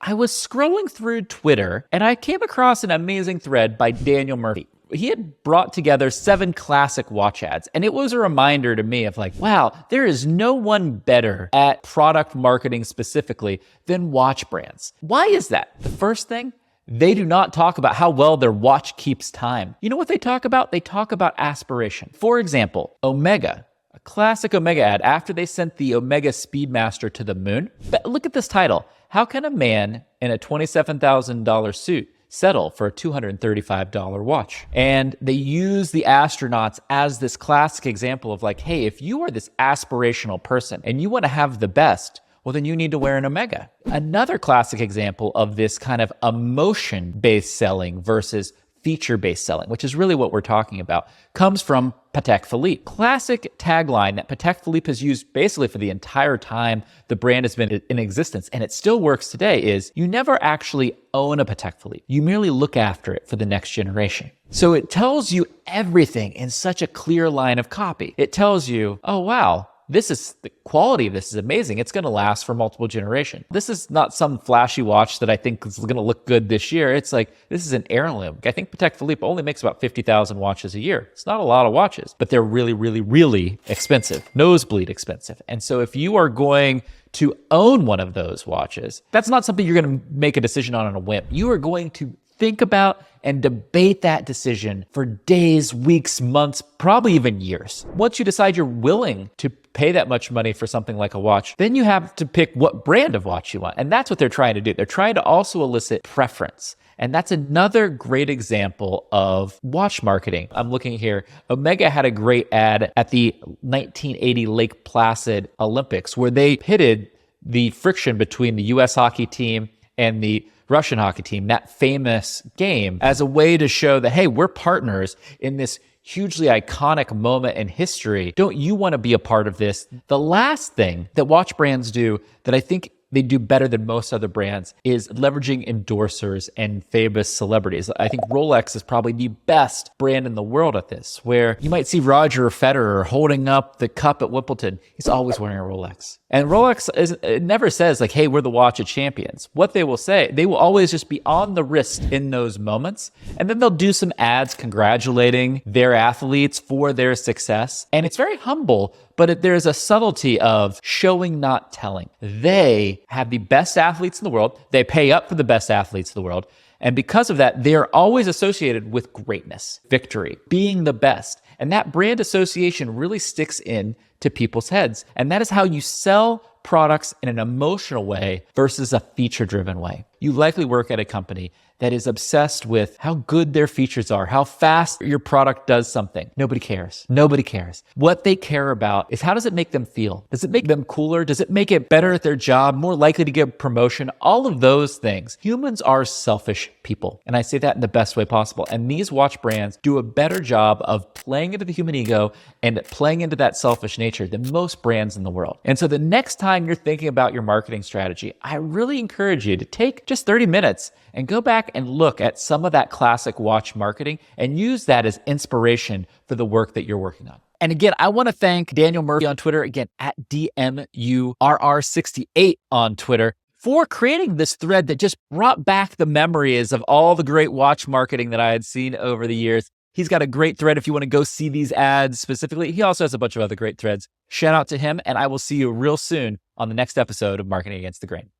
I was scrolling through Twitter and I came across an amazing thread by Daniel Murphy. He had brought together 7 classic watch ads. And it was a reminder to me of like, wow, there is no one better at product marketing specifically than watch brands. Why is that? The first thing, they do not talk about how well their watch keeps time. You know what they talk about? They talk about aspiration. For example, Omega, a classic Omega ad after they sent the Omega Speedmaster to the moon. But look at this title. How can a man in a $27,000 suit settle for a $235 watch? And they use the astronauts as this classic example of like, hey, if you are this aspirational person and you want to have the best, well, then you need to wear an Omega. Another classic example of this kind of emotion-based selling versus feature-based selling, which is really what we're talking about, comes from Patek Philippe. Classic tagline that Patek Philippe has used basically for the entire time the brand has been in existence, and it still works today, is you never actually own a Patek Philippe. You merely look after it for the next generation. So it tells you everything in such a clear line of copy. It tells you, oh, wow, the quality of this is amazing. It's going to last for multiple generations. This is not some flashy watch that I think is going to look good this year. It's like, this is an heirloom. I think Patek Philippe only makes about 50,000 watches a year. It's not a lot of watches, but they're really, really, really expensive, nosebleed expensive. And so if you are going to own one of those watches, that's not something you're going to make a decision on a whim. You are going to think about and debate that decision for days, weeks, months, probably even years. Once you decide you're willing to pay that much money for something like a watch, then you have to pick what brand of watch you want. And that's what they're trying to do. They're trying to also elicit preference. And that's another great example of watch marketing. I'm looking here. Omega had a great ad at the 1980 Lake Placid Olympics where they pitted the friction between the US hockey team and the Russian hockey team, that famous game, as a way to show that, hey, we're partners in this hugely iconic moment in history. Don't you want to be a part of this? The last thing that watch brands do that I think they do better than most other brands is leveraging endorsers and famous celebrities. I think Rolex is probably the best brand in the world at this, where you might see Roger Federer holding up the cup at Wimbledon. He's always wearing a Rolex. And Rolex it never says like, hey, we're the watch of champions. What they will say, they will always just be on the wrist in those moments. And then they'll do some ads congratulating their athletes for their success. And it's very humble, but there's a subtlety of showing, not telling. They have the best athletes in the world. They pay up for the best athletes in the world. And because of that, they're always associated with greatness, victory, being the best. And that brand association really sticks in to people's heads. And that is how you sell products in an emotional way versus a feature-driven way. You likely work at a company that is obsessed with how good their features are, how fast your product does something. Nobody cares. Nobody cares. What they care about is how does it make them feel? Does it make them cooler? Does it make it better at their job, more likely to get a promotion? All of those things. Humans are selfish people. And I say that in the best way possible. And these watch brands do a better job of playing into the human ego and playing into that selfish nature than most brands in the world. And so the next time you're thinking about your marketing strategy, I really encourage you to take just 30 minutes and go back and look at some of that classic watch marketing and use that as inspiration for the work that you're working on. And again, I want to thank Daniel Murphy on Twitter, again, at DMURR68 on Twitter, for creating this thread that just brought back the memories of all the great watch marketing that I had seen over the years. He's got a great thread if you want to go see these ads specifically. He also has a bunch of other great threads. Shout out to him, and I will see you real soon on the next episode of Marketing Against the Grain.